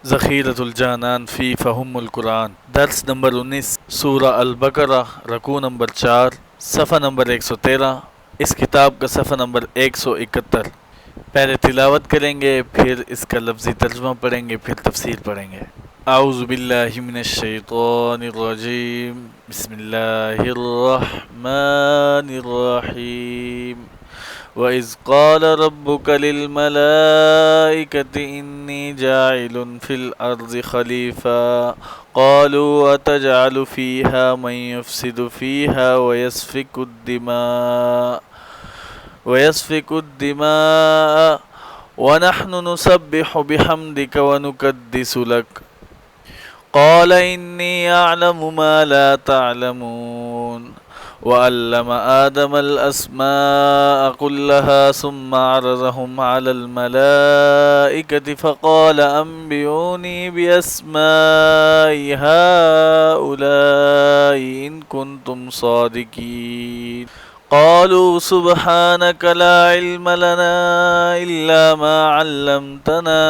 ذخیرۃ الجانان فی فہم القرآن، درس نمبر 19، سورہ البقرہ، رکوع نمبر 4، صفحہ نمبر 113، اس کتاب کا صفحہ نمبر 171۔ پہلے تلاوت کریں گے، پھر اس کا لفظی ترجمہ پڑھیں گے، پھر تفسیر پڑھیں گے۔ اعوذ باللہ من الشیطان الرجیم، بسم اللہ الرحمن الرحیم۔ وَإِذْ قَالَ رَبُّكَ لِلْمَلَائِكَةِ إِنِّي جَاعِلٌ فِي الْأَرْضِ خَلِيفَةً قَالُوا أَتَجْعَلُ فِيهَا مَن يُفْسِدُ فِيهَا وَيَسْفِكُ الدِّمَاءَ وَنَحْنُ نُسَبِّحُ بِحَمْدِكَ وَنُقَدِّسُ لَكَ قَالَ إِنِّي أَعْلَمُ مَا لَا تَعْلَمُونَ وَعَلَّمَ آدَمَ الْأَسْمَاءَ كُلَّهَا ثُمَّ عَرَضَهُمْ عَلَى الْمَلَائِكَةِ فَقَالَ أَنبِئُونِي بِأَسْمَاءِ هَؤُلَاءِ إِن كُنتُمْ صَادِقِينَ قَالُوا سُبْحَانَكَ لَا عِلْمَ لَنَا إِلَّا مَا عَلَّمْتَنَا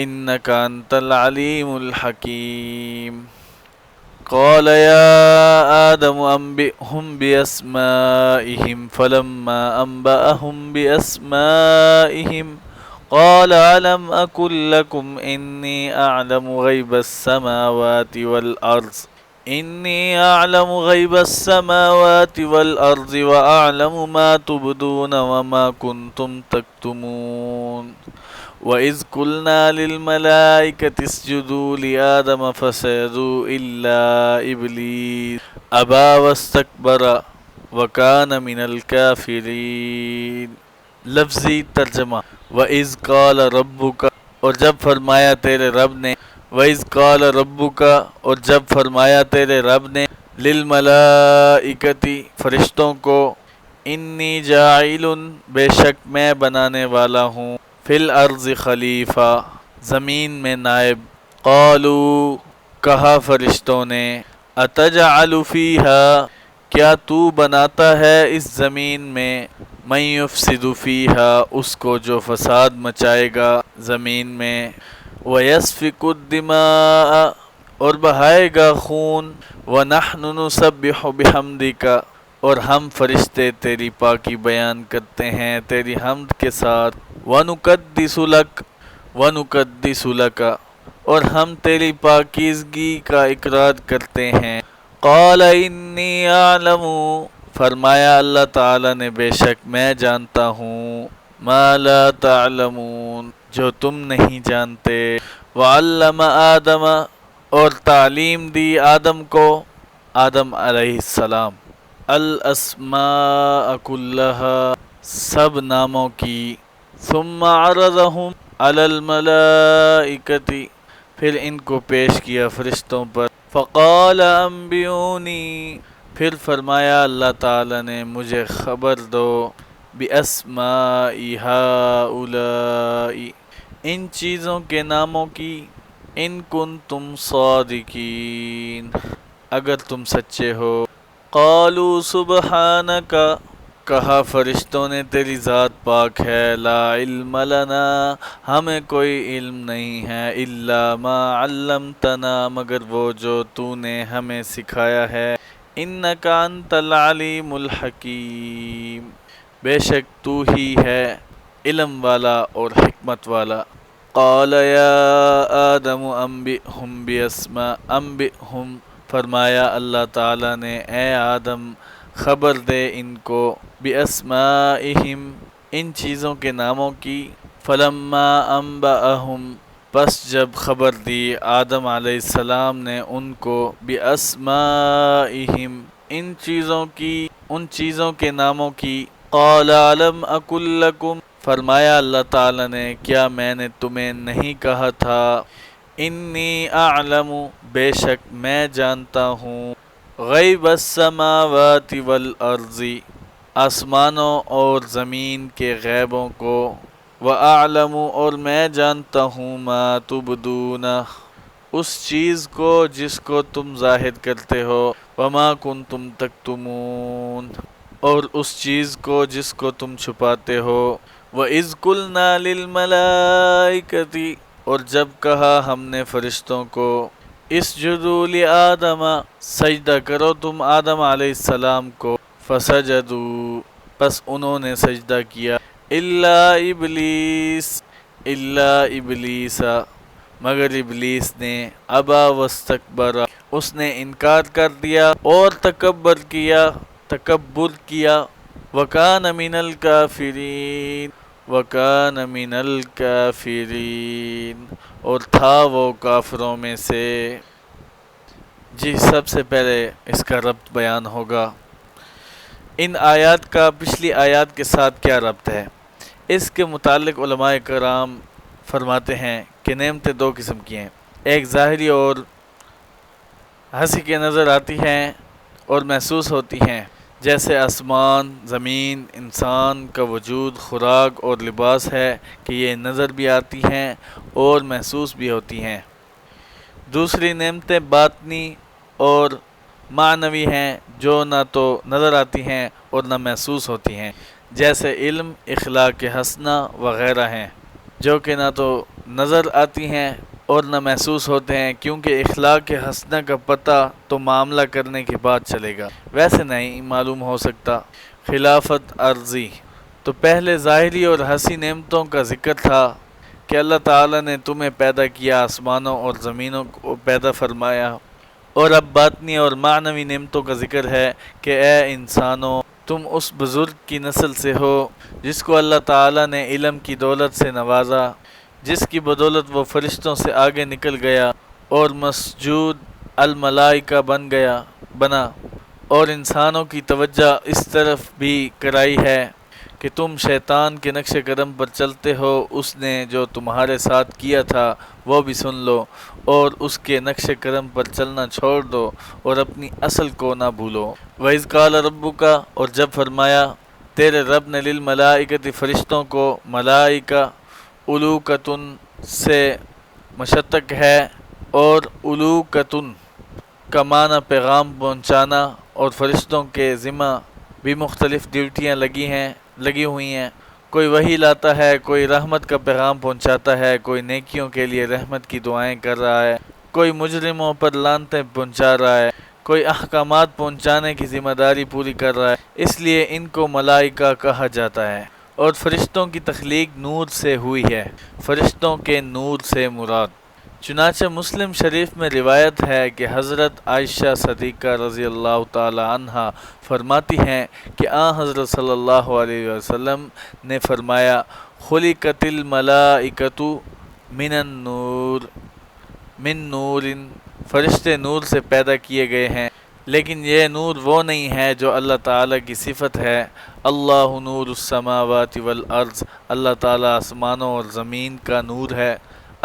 إِنَّكَ أَنْتَ الْعَلِيمُ الْحَكِيمُ قال يا آدم أنبئهم بأسمائهم فلما أنبأهم بأسمائهم قال ألم أقل لكم إني أعلم غيب السماوات والأرض وأعلم ما تبدون وما كنتم تكتمون وَإِذْ قُلْنَا لِلْمَلَائِكَةِ اسْجُدُوا لِآدَمَ فَسَجَدُوا إِلَّا إِبْلِيسَ أَبَى وَاسْتَكْبَرَ وَكَانَ مِنَ الْكَافِرِينَ۔ لفظی ترجمہ۔ وَإِذْ قَالَ رَبُّكَ، اور جب فرمایا تیرے رب نے، وَإِذْ قَالَ رَبُّكَ، اور جب فرمایا تیرے رب نے، لِلْمَلَائِكَةِ، فرشتوں کو، اِنِّی جَاعِلٌ، بے شک میں بنانے والا ہوں، فی الارض خلیفہ، زمین میں نائب۔ قالوا، کہا فرشتوں نے، اتجعل فیہا، کیا تو بناتا ہے اس زمین میں، من یفسد فیہا، اس کو جو فساد مچائے گا زمین میں، ویسفک الدماء، اور بہائے گا خون، ونحن نسبح بحمدک، اور ہم فرشتے تیری پاکی بیان کرتے ہیں تیری حمد کے ساتھ، وَنُقَدِّسُ لَكَ، اور ہم تیری پاکیزگی کا اقرار کرتے ہیں۔ قَالَ إِنِّي أَعْلَمُ، فرمایا اللہ تعالی نے بے شک میں جانتا ہوں، مَا لَا تَعْلَمُونَ، جو تم نہیں جانتے۔ وَعَلَّمَ آدَمَ، اور تعلیم دی آدم کو، آدم علیہ السلام، الاسماء کلھا، سب ناموں کی، ثم عرضهم علی الملائکۃ، پھر ان کو پیش کیا فرشتوں پر، فقال انبئونی، پھر فرمایا اللہ تعالی نے مجھے خبر دو، باسماء ہؤلاء، ان چیزوں کے ناموں کی، ان کنتم صادقین، اگر تم سچے ہو۔ قالوا سبحانک، کہا فرشتوں نے تیری ذات پاک ہے، لا علم لنا، ہمیں کوئی علم نہیں ہے، الا ما علمتنا، مگر وہ جو تو نے ہمیں سکھایا ہے، انک انت العلیم الحکیم، بے شک تو ہی ہے علم والا اور حکمت والا۔ قال یا آدم انبئہم، فرمایا اللہ تعالی نے اے آدم خبر دے ان کو، بِأَسْمَائِهِمْ، ان چیزوں کے ناموں کی، فَلَمَّا أَنبَأَهُمْ، پس جب خبر دی آدم علیہ السلام نے ان کو، بِأَسْمَائِهِمْ، ان چیزوں کے ناموں کی، قَالَ أَلَمْ أَقُلْ لَكُمْ، فرمایا اللہ تعالی نے کیا میں نے تمہیں نہیں کہا تھا، انی اعلم، بے شک میں جانتا ہوں، غیب السماوات والارض، آسمانوں اور زمین کے غیبوں کو، وَأَعْلَمُ، اور میں جانتا ہوں، مَا تُبْدُونَ، اس چیز کو جس کو تم ظاہر کرتے ہو، وَمَا كُنْتُمْ تَكْتُمُونَ، اور اس چیز کو جس کو تم چھپاتے ہو۔ وَإِذْ قُلْنَا لِلْمَلَائِكَةِ، اور جب کہا ہم نے فرشتوں کو اسجدوا لآدم سجدہ کرو تم آدم علیہ السلام کو، فسجدوا پس انہوں نے سجدہ کیا، الا ابلیس مگر ابلیس نے، ابا واستکبر اس نے انکار کر دیا اور تکبر کیا، وکان من الکافرین اور تھا وہ کافروں میں سے۔ جی سب سے پہلے اس کا ربط بیان ہوگا، ان آیات کا پچھلی آیات کے ساتھ کیا ربط ہے۔ اس کے متعلق علماء کرام فرماتے ہیں کہ نعمتیں دو قسم کی ہیں، ایک ظاہری اور ہنسی کے نظر آتی ہیں اور محسوس ہوتی ہیں، جیسے آسمان، زمین، انسان کا وجود، خوراک اور لباس ہے کہ یہ نظر بھی آتی ہیں اور محسوس بھی ہوتی ہیں۔ دوسری نعمتیں باطنی اور معنوی ہیں جو نہ تو نظر آتی ہیں اور نہ محسوس ہوتی ہیں، جیسے علم، اخلاق حسنہ وغیرہ ہیں، جو کہ نہ تو نظر آتی ہیں اور نہ محسوس ہوتے ہیں، کیونکہ اخلاق حسنہ کا پتہ تو معاملہ کرنے کے بعد چلے گا، ویسے نہیں معلوم ہو سکتا۔ خلافت عرضی، تو پہلے ظاہری اور حسی نعمتوں کا ذکر تھا کہ اللہ تعالیٰ نے تمہیں پیدا کیا، آسمانوں اور زمینوں کو پیدا فرمایا، اور اب باطنی اور معنوی نعمتوں کا ذکر ہے کہ اے انسانوں تم اس بزرگ کی نسل سے ہو جس کو اللہ تعالیٰ نے علم کی دولت سے نوازا، جس کی بدولت وہ فرشتوں سے آگے نکل گیا اور مسجود الملائکہ بنا، اور انسانوں کی توجہ اس طرف بھی کرائی ہے کہ تم شیطان کے نقش قدم پر چلتے ہو، اس نے جو تمہارے ساتھ کیا تھا وہ بھی سن لو اور اس کے نقش قدم پر چلنا چھوڑ دو اور اپنی اصل کو نہ بھولو۔ وَإِذْ قَالَ رَبُّكَ اور جب فرمایا تیرے رب نے للملائکۃ فرشتوں کو، ملائکہ اولوکتن سے مشتق ہے اور اولوکتن کا معنی پیغام پہنچانا، اور فرشتوں کے ذمہ بھی مختلف ڈیوٹیاں لگی ہوئی ہیں، کوئی وحی لاتا ہے، کوئی رحمت کا پیغام پہنچاتا ہے، کوئی نیکیوں کے لیے رحمت کی دعائیں کر رہا ہے، کوئی مجرموں پر لعنتیں پہنچا رہا ہے، کوئی احکامات پہنچانے کی ذمہ داری پوری کر رہا ہے، اس لیے ان کو ملائکہ کہا جاتا ہے۔ اور فرشتوں کی تخلیق نور سے ہوئی ہے، فرشتوں کے نور سے مراد۔ چنانچہ مسلم شریف میں روایت ہے کہ حضرت عائشہ صدیقہ رضی اللہ تعالی عنہا فرماتی ہیں کہ حضرت صلی اللہ علیہ وسلم نے فرمایا خلقت الملائکۃ من نور، فرشتے نور سے پیدا کیے گئے ہیں، لیکن یہ نور وہ نہیں ہے جو اللہ تعالیٰ کی صفت ہے۔ اللہ نور السماوات والارض، اللہ تعالیٰ آسمانوں اور زمین کا نور ہے۔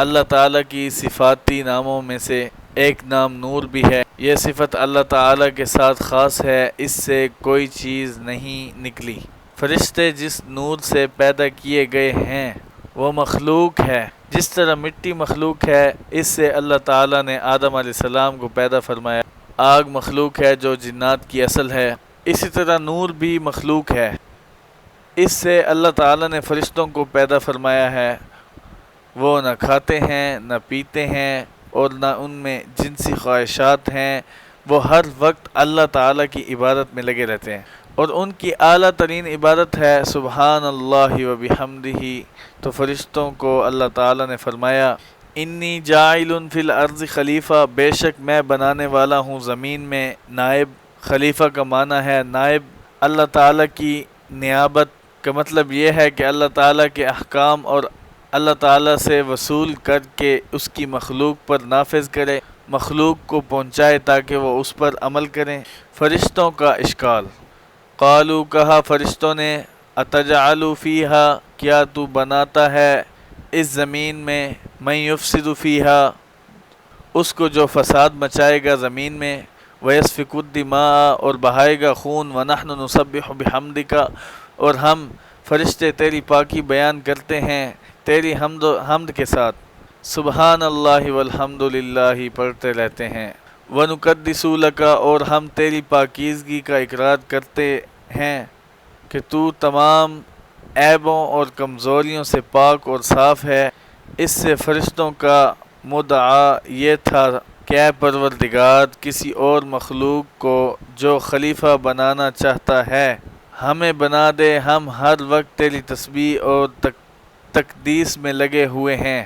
اللہ تعالیٰ کی صفاتی ناموں میں سے ایک نام نور بھی ہے، یہ صفت اللہ تعالیٰ کے ساتھ خاص ہے، اس سے کوئی چیز نہیں نکلی۔ فرشتے جس نور سے پیدا کیے گئے ہیں وہ مخلوق ہے، جس طرح مٹی مخلوق ہے، اس سے اللہ تعالیٰ نے آدم علیہ السلام کو پیدا فرمایا۔ آگ مخلوق ہے جو جنات کی اصل ہے، اسی طرح نور بھی مخلوق ہے، اس سے اللہ تعالیٰ نے فرشتوں کو پیدا فرمایا ہے۔ وہ نہ کھاتے ہیں نہ پیتے ہیں اور نہ ان میں جنسی خواہشات ہیں، وہ ہر وقت اللہ تعالیٰ کی عبادت میں لگے رہتے ہیں، اور ان کی اعلیٰ ترین عبادت ہے سبحان اللہ و بحمدہ۔ تو فرشتوں کو اللہ تعالیٰ نے فرمایا انی جاعل فی الارض خلیفہ، بے شک میں بنانے والا ہوں زمین میں نائب۔ خلیفہ کا معنی ہے نائب، اللہ تعالیٰ کی نیابت کا مطلب یہ ہے کہ اللہ تعالیٰ کے احکام اور اللہ تعالیٰ سے وصول کر کے اس کی مخلوق پر نافذ کرے، مخلوق کو پہنچائے تاکہ وہ اس پر عمل کریں۔ فرشتوں کا اشکال، قالو کہا فرشتوں نے اتجعل فیہا، کیا تو بناتا ہے اس زمین میں، من یفسد فیہا، اس کو جو فساد مچائے گا زمین میں، ویسفک الدماء، اور بہائے گا خون، ونحن نسبح بحمدک، اور ہم فرشتے تیری پاکی بیان کرتے ہیں تیری حمد کے ساتھ، سبحان اللہ والحمد للہ پڑھتے رہتے ہیں، ونقدس لک، اور ہم تیری پاکیزگی کا اقرار کرتے ہیں کہ تو تمام عیبوں اور کمزوریوں سے پاک اور صاف ہے، اس سے فرشتوں کا مدعا یہ تھا کہ اے پروردگار، کسی اور مخلوق کو جو خلیفہ بنانا چاہتا ہے ہمیں بنا دے، ہم ہر وقت تیری تسبیح اور تقدیس میں لگے ہوئے ہیں۔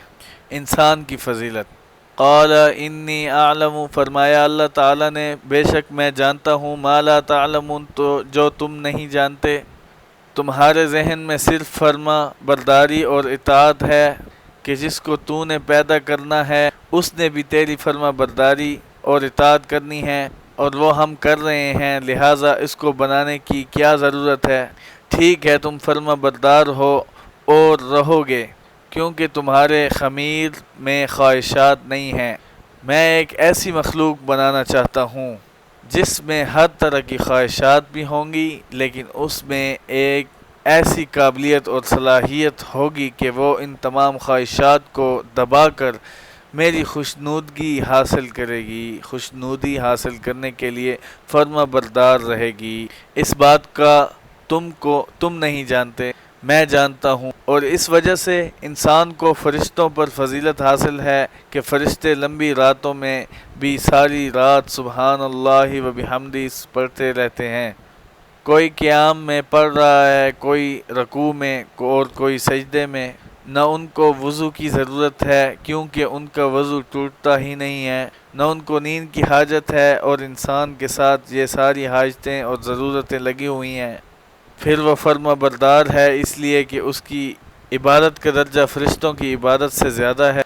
انسان کی فضیلت۔ قال انی اعلم، فرمایا اللہ تعالیٰ نے بے شک میں جانتا ہوں، ما لا تعلمون، تو جو تم نہیں جانتے۔ تمہارے ذہن میں صرف فرما برداری اور اطاعت ہے کہ جس کو تو نے پیدا کرنا ہے اس نے بھی تیری فرما برداری اور اطاعت کرنی ہے، اور وہ ہم کر رہے ہیں، لہٰذا اس کو بنانے کی کیا ضرورت ہے؟ ٹھیک ہے تم فرما بردار ہو اور رہو گے، کیونکہ تمہارے خمیر میں خواہشات نہیں ہیں۔ میں ایک ایسی مخلوق بنانا چاہتا ہوں جس میں ہر طرح کی خواہشات بھی ہوں گی، لیکن اس میں ایک ایسی قابلیت اور صلاحیت ہوگی کہ وہ ان تمام خواہشات کو دبا کر میری خوشنودگی حاصل کرے گی، خوشنودی حاصل کرنے کے لیے فرما بردار رہے گی۔ اس بات کا تم نہیں جانتے، میں جانتا ہوں، اور اس وجہ سے انسان کو فرشتوں پر فضیلت حاصل ہے کہ فرشتے لمبی راتوں میں بھی ساری رات سبحان اللہ و بحمدہ پڑھتے رہتے ہیں۔ کوئی قیام میں پڑھ رہا ہے، کوئی رکوع میں اور کوئی سجدے میں۔ نہ ان کو وضو کی ضرورت ہے کیونکہ ان کا وضو ٹوٹتا ہی نہیں ہے، نہ ان کو نیند کی حاجت ہے، اور انسان کے ساتھ یہ ساری حاجتیں اور ضرورتیں لگی ہوئی ہیں۔ پھر وہ فرما بردار ہے اس لیے کہ اس کی عبادت کا درجہ فرشتوں کی عبادت سے زیادہ ہے۔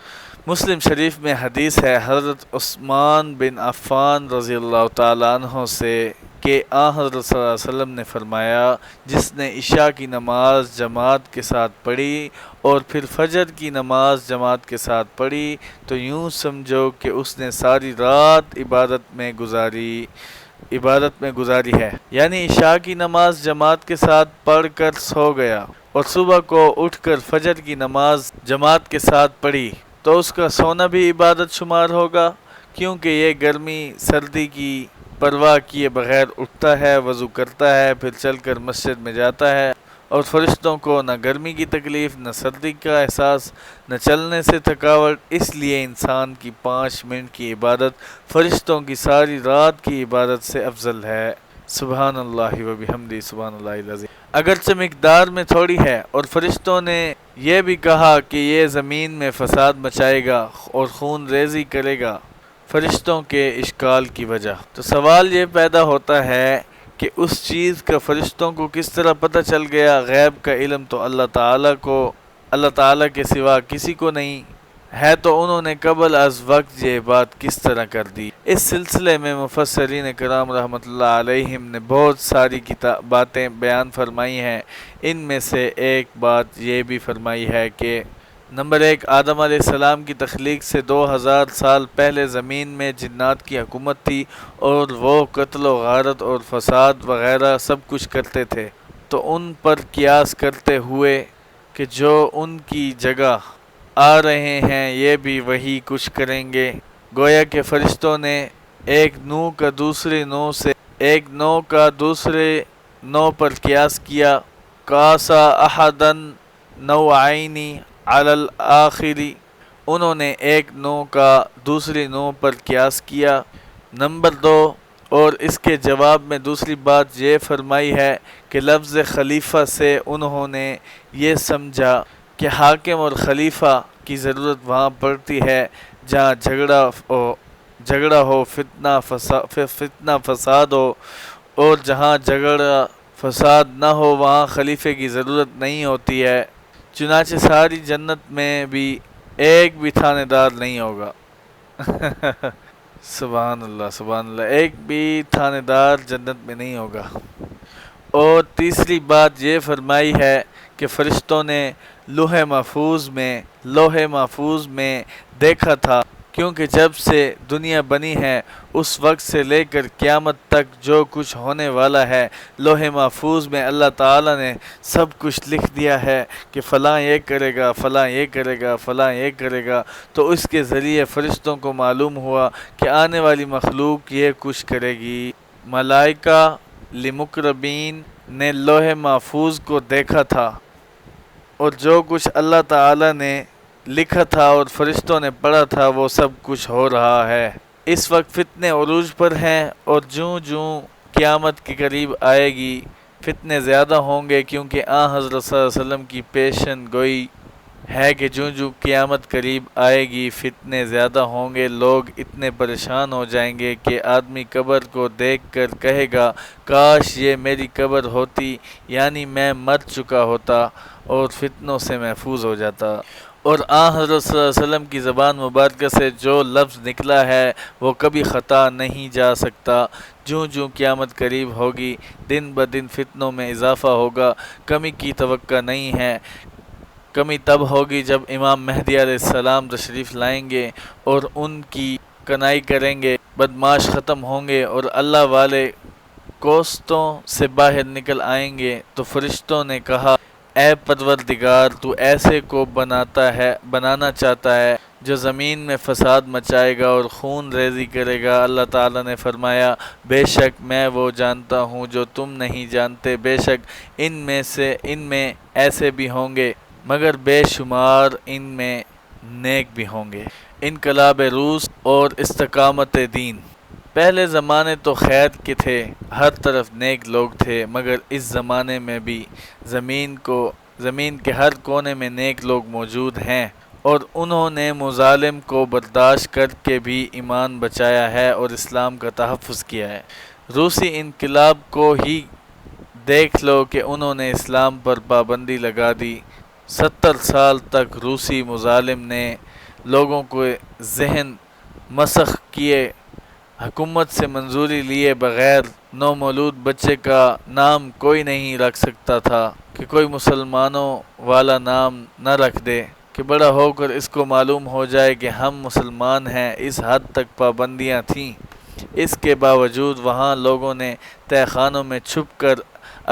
مسلم شریف میں حدیث ہے حضرت عثمان بن عفان رضی اللہ تعالیٰ عنہ سے کہ حضرت صلی اللہ علیہ وسلم نے فرمایا، جس نے عشاء کی نماز جماعت کے ساتھ پڑھی اور پھر فجر کی نماز جماعت کے ساتھ پڑھی تو یوں سمجھو کہ اس نے ساری رات عبادت میں گزاری ہے، یعنی عشاء کی نماز جماعت کے ساتھ پڑھ کر سو گیا اور صبح کو اٹھ کر فجر کی نماز جماعت کے ساتھ پڑھی تو اس کا سونا بھی عبادت شمار ہوگا، کیونکہ یہ گرمی سردی کی پرواہ کیے بغیر اٹھتا ہے، وضو کرتا ہے، پھر چل کر مسجد میں جاتا ہے، اور فرشتوں کو نہ گرمی کی تکلیف، نہ سردی کا احساس، نہ چلنے سے تھکاوٹ، اس لیے انسان کی 5 منٹ کی عبادت فرشتوں کی ساری رات کی عبادت سے افضل ہے۔ سبحان اللہ و بحمدہ سبحان اللہ العظیم۔ اگرچہ مقدار میں تھوڑی ہے، اور فرشتوں نے یہ بھی کہا کہ یہ زمین میں فساد مچائے گا اور خون ریزی کرے گا فرشتوں کے اشکال کی وجہ، تو سوال یہ پیدا ہوتا ہے کہ اس چیز کا فرشتوں کو کس طرح پتہ چل گیا؟ غیب کا علم تو اللہ تعالیٰ کے سوا کسی کو نہیں ہے، تو انہوں نے قبل از وقت یہ بات کس طرح کر دی؟ اس سلسلے میں مفسرین کرام رحمۃ اللہ علیہم نے بہت ساری باتیں بیان فرمائی ہیں۔ ان میں سے ایک بات یہ بھی فرمائی ہے کہ نمبر 1، آدم علیہ السلام کی تخلیق سے 2000 سال پہلے زمین میں جنات کی حکومت تھی اور وہ قتل و غارت اور فساد وغیرہ سب کچھ کرتے تھے، تو ان پر قیاس کرتے ہوئے کہ جو ان کی جگہ آ رہے ہیں یہ بھی وہی کچھ کریں گے، گویا کہ فرشتوں نے ایک نوع کا دوسرے نوع پر قیاس کیا، قاسا احدن نوعینی علی الآخری، انہوں نے ایک نوع کا دوسری نوع پر قیاس کیا۔ نمبر 2، اور اس کے جواب میں دوسری بات یہ فرمائی ہے کہ لفظ خلیفہ سے انہوں نے یہ سمجھا کہ حاکم اور خلیفہ کی ضرورت وہاں پڑتی ہے جہاں جھگڑا ہو، فتنہ فساد ہو، اور جہاں جھگڑا فساد نہ ہو وہاں خلیفے کی ضرورت نہیں ہوتی ہے۔ چنانچہ ساری جنت میں بھی ایک بھی تھانے دار نہیں ہوگا۔ سبحان اللہ سبحان اللہ، ایک بھی تھانے دار جنت میں نہیں ہوگا۔ اور تیسری بات یہ فرمائی ہے کہ فرشتوں نے لوح محفوظ میں دیکھا تھا، کیونکہ جب سے دنیا بنی ہے اس وقت سے لے کر قیامت تک جو کچھ ہونے والا ہے لوح محفوظ میں اللہ تعالیٰ نے سب کچھ لکھ دیا ہے کہ فلاں یہ کرے گا، فلاں یہ کرے گا، فلاں یہ کرے گا، تو اس کے ذریعے فرشتوں کو معلوم ہوا کہ آنے والی مخلوق یہ کچھ کرے گی۔ ملائکہ لمقربین نے لوح محفوظ کو دیکھا تھا، اور جو کچھ اللہ تعالیٰ نے لکھا تھا اور فرشتوں نے پڑھا تھا وہ سب کچھ ہو رہا ہے۔ اس وقت فتنے عروج پر ہیں اور جوں جوں قیامت کے قریب آئے گی فتنے زیادہ ہوں گے، کیونکہ حضرت صلی اللہ علیہ وسلم کی پیشن گوئی ہے کہ جوں جوں قیامت قریب آئے گی فتنے زیادہ ہوں گے، لوگ اتنے پریشان ہو جائیں گے کہ آدمی قبر کو دیکھ کر کہے گا کاش یہ میری قبر ہوتی، یعنی میں مر چکا ہوتا اور فتنوں سے محفوظ ہو جاتا۔ اور حضرت صلی اللہ علیہ وسلم کی زبان مبارکہ سے جو لفظ نکلا ہے وہ کبھی خطا نہیں جا سکتا۔ جوں جوں قیامت قریب ہوگی دن بدن فتنوں میں اضافہ ہوگا، کمی کی توقع نہیں ہے۔ کمی تب ہوگی جب امام مہدی علیہ السلام تشریف لائیں گے اور ان کی کنائی کریں گے، بدمعاش ختم ہوں گے اور اللہ والے کوستوں سے باہر نکل آئیں گے۔ تو فرشتوں نے کہا اے پروردگار، تو ایسے کو بنانا چاہتا ہے جو زمین میں فساد مچائے گا اور خون ریزی کرے گا۔ اللہ تعالیٰ نے فرمایا بے شک میں وہ جانتا ہوں جو تم نہیں جانتے، بے شک ان میں ایسے بھی ہوں گے مگر بے شمار ان میں نیک بھی ہوں گے۔ انقلاب روس اور استقامت دین۔ پہلے زمانے تو خیر کے تھے، ہر طرف نیک لوگ تھے، مگر اس زمانے میں بھی زمین کے ہر کونے میں نیک لوگ موجود ہیں، اور انہوں نے مظالم کو برداشت کر کے بھی ایمان بچایا ہے اور اسلام کا تحفظ کیا ہے۔ روسی انقلاب کو ہی دیکھ لو کہ انہوں نے اسلام پر پابندی لگا دی۔ 70 سال تک روسی مظالم نے لوگوں کو ذہن مسخ کیے، حکومت سے منظوری لیے بغیر نومولود بچے کا نام کوئی نہیں رکھ سکتا تھا کہ کوئی مسلمانوں والا نام نہ رکھ دے کہ بڑا ہو کر اس کو معلوم ہو جائے کہ ہم مسلمان ہیں۔ اس حد تک پابندیاں تھیں، اس کے باوجود وہاں لوگوں نے تہہ خانوں میں چھپ کر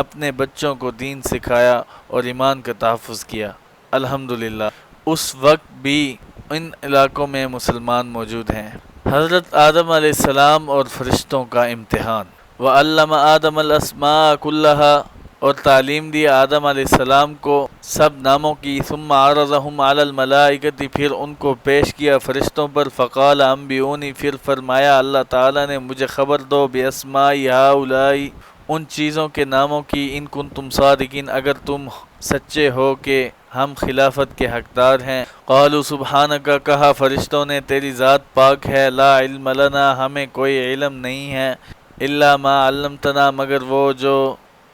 اپنے بچوں کو دین سکھایا اور ایمان کا تحفظ کیا۔ الحمدللہ اس وقت بھی ان علاقوں میں مسلمان موجود ہیں۔ حضرت آدم علیہ السلام اور فرشتوں کا امتحان۔ وَعَلَّمَ آدَمَ الْأَسْمَاءَ كُلَّهَا، اور تعلیم دی آدم علیہ السلام کو سب ناموں کی۔ ثُمَّ عَرَضَهُمْ عَلَى الْمَلَائِكَةِ، پھر ان کو پیش کیا فرشتوں پر۔ فَقَالَ أَنْبِئُونِي، پھر فرمایا اللہ تعالیٰ نے مجھے خبر دو، بِأَسْمَاءِ هَؤُلَاءِ، ان چیزوں کے ناموں کی، ان کنتم صادقین، اگر تم سچے ہو کہ ہم خلافت کے حقدار ہیں۔ قالوا سبحانک، کہا فرشتوں نے تیری ذات پاک ہے، لا علم لنا، ہمیں کوئی علم نہیں ہے، الا ما علمتنا، مگر وہ جو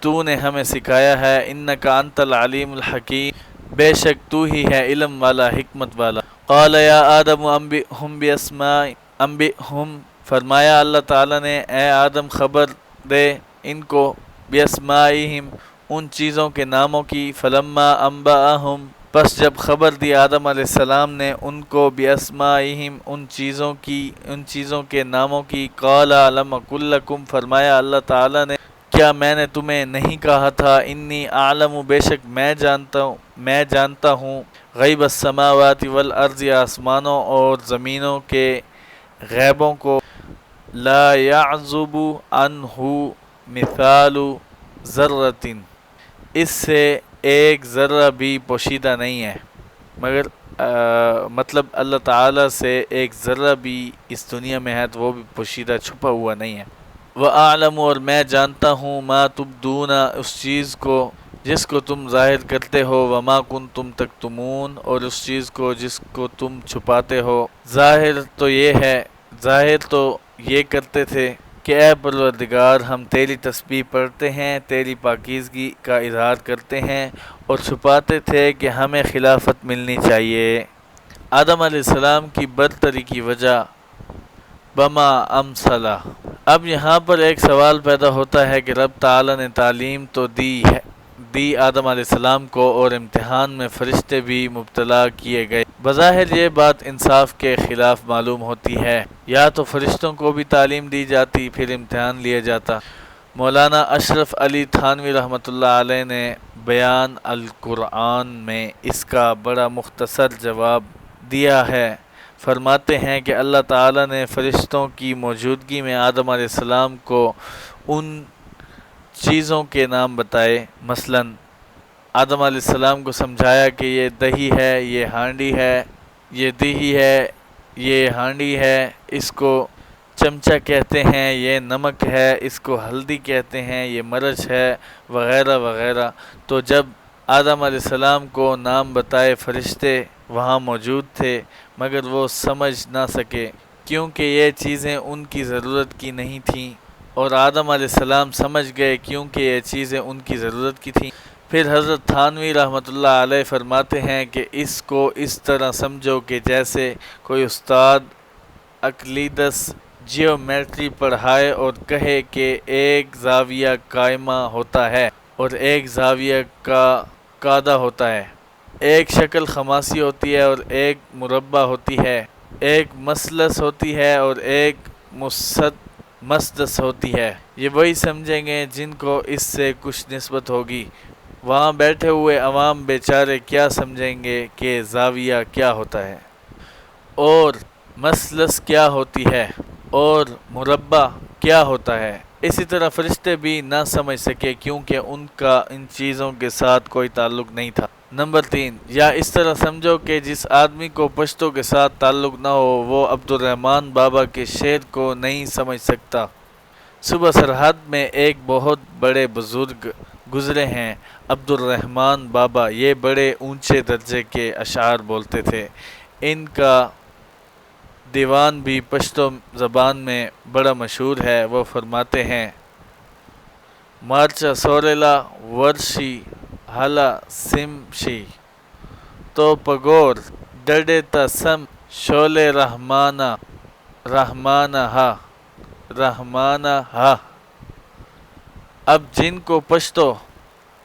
تو نے ہمیں سکھایا ہے، انک انت العلیم الحکیم، بے شک تو ہی ہے علم والا حکمت والا۔ قال یا آدم انبئہم انبئہم، فرمایا اللہ تعالیٰ نے اے آدم خبر دے ان کو باسمائہم، ان چیزوں کے ناموں کی۔ فلما انبأہم، پس جب خبر دی آدم علیہ السلام نے ان کو باسمائہم، ان چیزوں کے ناموں کی، قال الم اقل لکم، فرمایا اللہ تعالیٰ نے کیا میں نے تمہیں نہیں کہا تھا، انی اعلم، بے شک میں جانتا ہوں، غیب السماوات والارض، آسمانوں اور زمینوں کے غیبوں کو، لا یعزب عنہ مثال ذرۃ، اس سے ایک ذرہ بھی پوشیدہ نہیں ہے، مگر مطلب اللہ تعالیٰ سے ایک ذرہ بھی اس دنیا میں ہے تو وہ بھی پوشیدہ چھپا ہوا نہیں ہے۔ وَأَعْلَمُ، اور میں جانتا ہوں، مَا تُبْدُونَ، اس چیز کو جس کو تم ظاہر کرتے ہو، وَمَا كُنْتُمْ تَكْتُمُونَ، اور اس چیز کو جس کو تم چھپاتے ہو۔ ظاہر تو یہ کرتے تھے کہ اے پروردگار ہم تیری تسبیح پڑھتے ہیں، تیری پاکیزگی کا اظہار کرتے ہیں، اور چھپاتے تھے کہ ہمیں خلافت ملنی چاہیے۔ آدم علیہ السلام کی برتری کی وجہ بما امثلہ۔ اب یہاں پر ایک سوال پیدا ہوتا ہے کہ رب تعالیٰ نے تعلیم تو دی آدم علیہ السلام کو، اور امتحان میں فرشتے بھی مبتلا کیے گئے۔ بظاہر یہ بات انصاف کے خلاف معلوم ہوتی ہے، یا تو فرشتوں کو بھی تعلیم دی جاتی پھر امتحان لیا جاتا۔ مولانا اشرف علی تھانوی رحمۃ اللہ علیہ نے بیان القرآن میں اس کا بڑا مختصر جواب دیا ہے۔ فرماتے ہیں کہ اللہ تعالیٰ نے فرشتوں کی موجودگی میں آدم علیہ السلام کو ان چیزوں کے نام بتائے، مثلاً آدم علیہ السلام کو سمجھایا کہ یہ دہی ہے، یہ ہانڈی ہے، یہ دہی ہے، یہ ہانڈی ہے، اس کو چمچہ کہتے ہیں، یہ نمک ہے، اس کو ہلدی کہتے ہیں، یہ مرچ ہے، وغیرہ وغیرہ۔ تو جب آدم علیہ السلام کو نام بتائے فرشتے وہاں موجود تھے، مگر وہ سمجھ نہ سکے کیونکہ یہ چیزیں ان کی ضرورت کی نہیں تھیں، اور آدم علیہ السلام سمجھ گئے کیونکہ یہ چیزیں ان کی ضرورت کی تھیں۔ پھر حضرت تھانوی رحمۃ اللہ علیہ فرماتے ہیں کہ اس کو اس طرح سمجھو کہ جیسے کوئی استاد اقلیدس جیومیٹری پڑھائے اور کہے کہ ایک زاویہ قائمہ ہوتا ہے اور ایک زاویہ کا قاعدہ ہوتا ہے، ایک شکل خماسی ہوتی ہے اور ایک مربع ہوتی ہے، ایک مثلث ہوتی ہے اور ایک مسدس ہوتی ہے۔ یہ وہی سمجھیں گے جن کو اس سے کچھ نسبت ہوگی۔ وہاں بیٹھے ہوئے عوام بیچارے کیا سمجھیں گے کہ زاویہ کیا ہوتا ہے اور مثلث کیا ہوتی ہے اور مربع کیا ہوتا ہے۔ اسی طرح فرشتے بھی نہ سمجھ سکے کیونکہ ان کا ان چیزوں کے ساتھ کوئی تعلق نہیں تھا۔ نمبر 3، یا اس طرح سمجھو کہ جس آدمی کو پشتوں کے ساتھ تعلق نہ ہو وہ عبد الرحمن بابا کے شعر کو نہیں سمجھ سکتا۔ صبح سرحد میں ایک بہت بڑے بزرگ گزرے ہیں، عبد الرحمن بابا، یہ بڑے اونچے درجے کے اشعار بولتے تھے۔ ان کا دیوان بھی پشتو زبان میں بڑا مشہور ہے۔ وہ فرماتے ہیں: مارچا سوریلا ورشی حلا سمشی تو پگور ڈڈے تسم شولے رحمانہ ہا۔ اب جن کو پشتو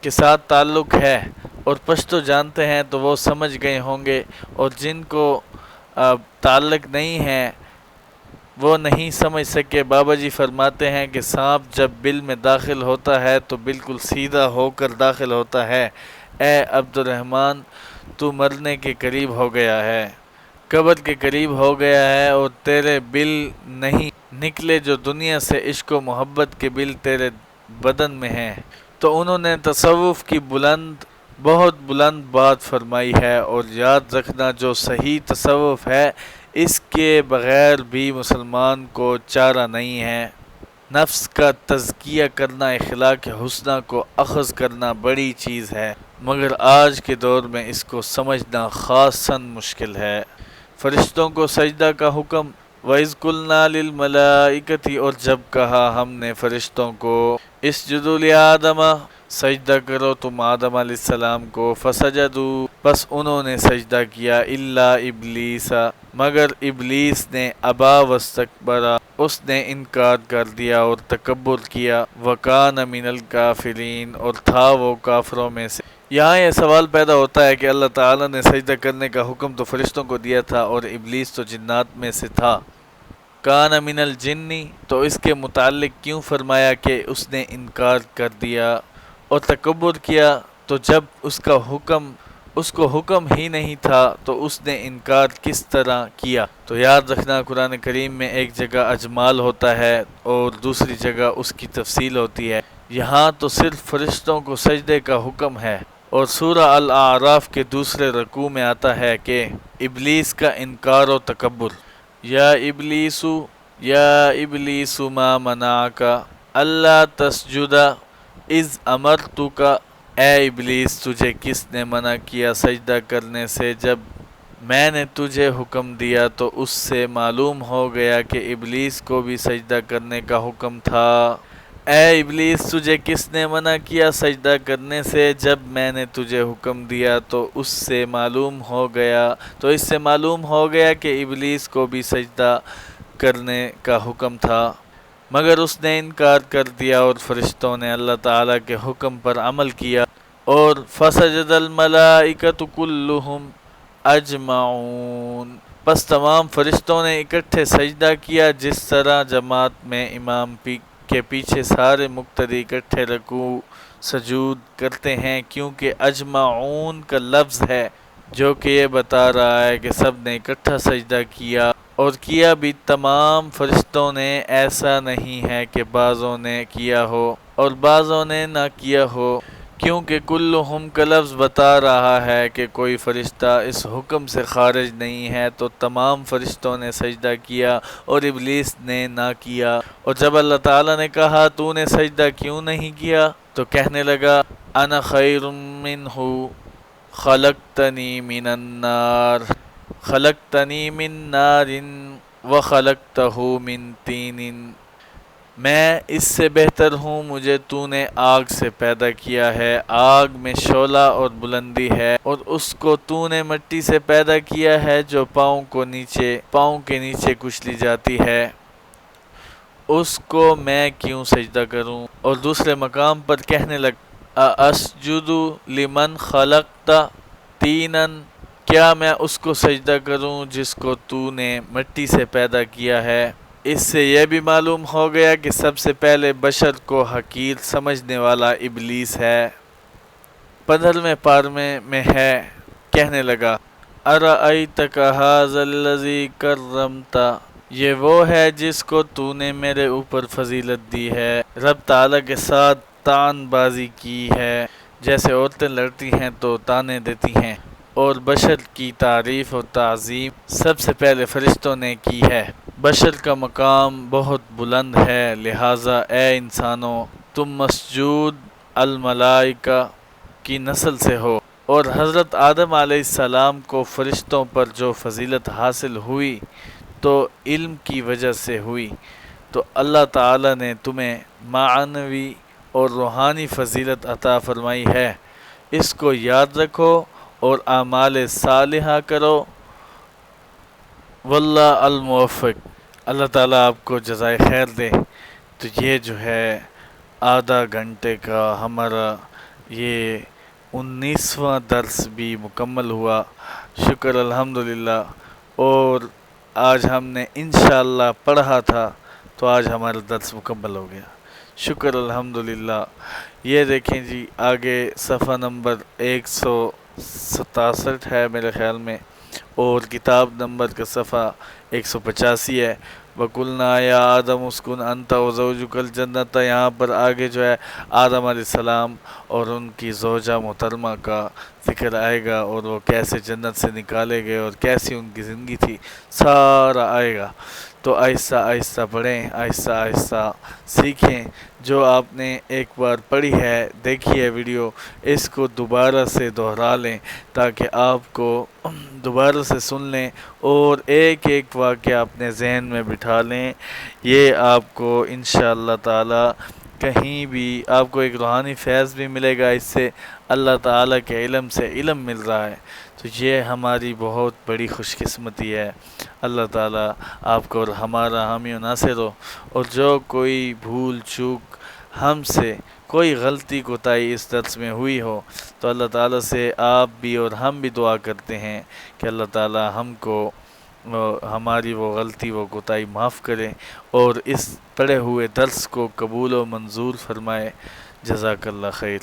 کے ساتھ تعلق ہے اور پشتو جانتے ہیں تو وہ سمجھ گئے ہوں گے، اور جن کو تعلق نہیں ہے وہ نہیں سمجھ سکے۔ بابا جی فرماتے ہیں کہ سانپ جب بل میں داخل ہوتا ہے تو بالکل سیدھا ہو کر داخل ہوتا ہے۔ اے عبد الرحمن، تو مرنے کے قریب ہو گیا ہے، قبر کے قریب ہو گیا ہے، اور تیرے بل نہیں نکلے جو دنیا سے عشق و محبت کے بل تیرے بدن میں ہیں۔ تو انہوں نے تصوف کی بہت بلند بات فرمائی ہے، اور یاد رکھنا جو صحیح تصوف ہے اس کے بغیر بھی مسلمان کو چارہ نہیں ہے۔ نفس کا تزکیہ کرنا، اخلاق حسنہ کو اخذ کرنا بڑی چیز ہے، مگر آج کے دور میں اس کو سمجھنا خاصاً مشکل ہے۔ فرشتوں کو سجدہ کا حکم، وَإِذْ قُلْنَا لِلْمَلَائِكَةِ، اور جب کہا ہم نے فرشتوں کو اسجدوا لِآدَمَ، سجدہ کرو تم آدم علیہ السلام کو، فسجدوا، بس انہوں نے سجدہ کیا، الا ابلیس، مگر ابلیس نے، ابا واستکبر، اس نے انکار کر دیا اور تکبر کیا، وکان من الکافرین، اور تھا وہ کافروں میں سے۔ یہاں یہ سوال پیدا ہوتا ہے کہ اللہ تعالیٰ نے سجدہ کرنے کا حکم تو فرشتوں کو دیا تھا اور ابلیس تو جنات میں سے تھا، کان من الجنی، تو اس کے متعلق کیوں فرمایا کہ اس نے انکار کر دیا اور تکبر کیا؟ تو جب اس کو حکم ہی نہیں تھا تو اس نے انکار کس طرح کیا؟ تو یاد رکھنا قرآن کریم میں ایک جگہ اجمال ہوتا ہے اور دوسری جگہ اس کی تفصیل ہوتی ہے۔ یہاں تو صرف فرشتوں کو سجدے کا حکم ہے، اور سورہ الاعراف کے دوسرے رکوع میں آتا ہے کہ ابلیس کا انکار و تکبر، یا ابلیس ما منعک اللہ تسجد اذ امرتک، اے ابلیس تجھے کس نے منع کیا سجدہ کرنے سے جب میں نے تجھے حکم دیا؟ تو اس سے معلوم ہو گیا کہ ابلیس کو بھی سجدہ کرنے کا حکم تھا۔ اے ابلیس تجھے کس نے منع کیا سجدہ کرنے سے جب میں نے تجھے حکم دیا؟ تو اس سے معلوم ہو گیا کہ ابلیس کو بھی سجدہ کرنے کا حکم تھا، مگر اس نے انکار کر دیا، اور فرشتوں نے اللہ تعالیٰ کے حکم پر عمل کیا، اور فسجد الملائکۃ کلہم اجمعون، پس تمام فرشتوں نے اکٹھے سجدہ کیا، جس طرح جماعت میں امام کے پیچھے سارے مقتدی اکٹھے رکوع سجود کرتے ہیں، کیونکہ اجمعون کا لفظ ہے جو کہ یہ بتا رہا ہے کہ سب نے اکٹھا سجدہ کیا، اور کیا بھی تمام فرشتوں نے، ایسا نہیں ہے کہ بعضوں نے کیا ہو اور بعضوں نے نہ کیا ہو، کیونکہ کلہم کا لفظ بتا رہا ہے کہ کوئی فرشتہ اس حکم سے خارج نہیں ہے، تو تمام فرشتوں نے سجدہ کیا اور ابلیس نے نہ کیا۔ اور جب اللہ تعالیٰ نے کہا تو نے سجدہ کیوں نہیں کیا، تو کہنے لگا انا خیر منہ خلقتنی من النار خلقتنی من نار وخلقتہ من طین، میں اس سے بہتر ہوں، مجھے تو نے آگ سے پیدا کیا ہے، آگ میں شعلہ اور بلندی ہے، اور اس کو تو نے مٹی سے پیدا کیا ہے جو پاؤں کے نیچے کچلی جاتی ہے، اس کو میں کیوں سجدہ کروں۔ اور دوسرے مقام پر کہنے لگا اسجد لمن خلقت طینا، کیا میں اس کو سجدہ کروں جس کو تو نے مٹی سے پیدا کیا ہے۔ اس سے یہ بھی معلوم ہو گیا کہ سب سے پہلے بشر کو حقیر سمجھنے والا ابلیس ہے۔ 15ویں پارے میں ہے، کہنے لگا ارأیتک ھذا الذی کرمت، یہ وہ ہے جس کو تو نے میرے اوپر فضیلت دی ہے، رب تعالیٰ کے ساتھ طعن بازی کی ہے، جیسے عورتیں لڑتی ہیں تو طعنے دیتی ہیں، اور بشر کی تعریف اور تعظیم سب سے پہلے فرشتوں نے کی ہے۔ بشر کا مقام بہت بلند ہے، لہٰذا اے انسانوں تم مسجود الملائکہ کی نسل سے ہو، اور حضرت آدم علیہ السلام کو فرشتوں پر جو فضیلت حاصل ہوئی تو علم کی وجہ سے ہوئی، تو اللہ تعالیٰ نے تمہیں معنوی اور روحانی فضیلت عطا فرمائی ہے، اس کو یاد رکھو اور اعمال صالحہ کرو، واللہ الموفق۔ اللہ تعالیٰ آپ کو جزائے خیر دے۔ تو یہ جو ہے آدھا گھنٹے کا ہمارا یہ 19واں درس بھی مکمل ہوا، شکر الحمدللہ۔ اور آج ہم نے انشاءاللہ پڑھا تھا تو آج ہمارا درس مکمل ہو گیا، شکر الحمدللہ۔ یہ دیکھیں جی آگے صفحہ نمبر 167 ہے میرے خیال میں، اور کتاب نمبر کا صفحہ 185 ہے۔ وَقُلْنَا يَا آدَمُ اسْكُنْ أَنْتَ وَزَوْجُكَ الْجَنَّةَ، یہاں پر آگے جو ہے آدم علیہ السلام اور ان کی زوجہ محترمہ کا ذکر آئے گا، اور وہ کیسے جنت سے نکالے گئے اور کیسی ان کی زندگی تھی، سارا آئے گا۔ تو آہستہ آہستہ پڑھیں، آہستہ آہستہ سیکھیں، جو آپ نے ایک بار پڑھی ہے دیکھی ہے ویڈیو، اس کو دوبارہ سے دہرا لیں تاکہ آپ کو دوبارہ سے سن لیں اور ایک ایک واقعہ اپنے ذہن میں بٹھا لیں۔ یہ آپ کو انشاءاللہ تعالی کہیں بھی آپ کو ایک روحانی فیض بھی ملے گا، اس سے اللہ تعالیٰ کے علم سے علم مل رہا ہے، تو یہ ہماری بہت بڑی خوش قسمتی ہے۔ اللہ تعالیٰ آپ کو اور ہمارا حامی و ناصر ہو، اور جو کوئی بھول چوک ہم سے کوئی غلطی کوتاہی اس درس میں ہوئی ہو تو اللہ تعالیٰ سے آپ بھی اور ہم بھی دعا کرتے ہیں کہ اللہ تعالیٰ ہم کو ہماری وہ غلطی وہ کوتاہی معاف کرے اور اس پڑھے ہوئے درس کو قبول و منظور فرمائے۔ جزاک اللہ خیر۔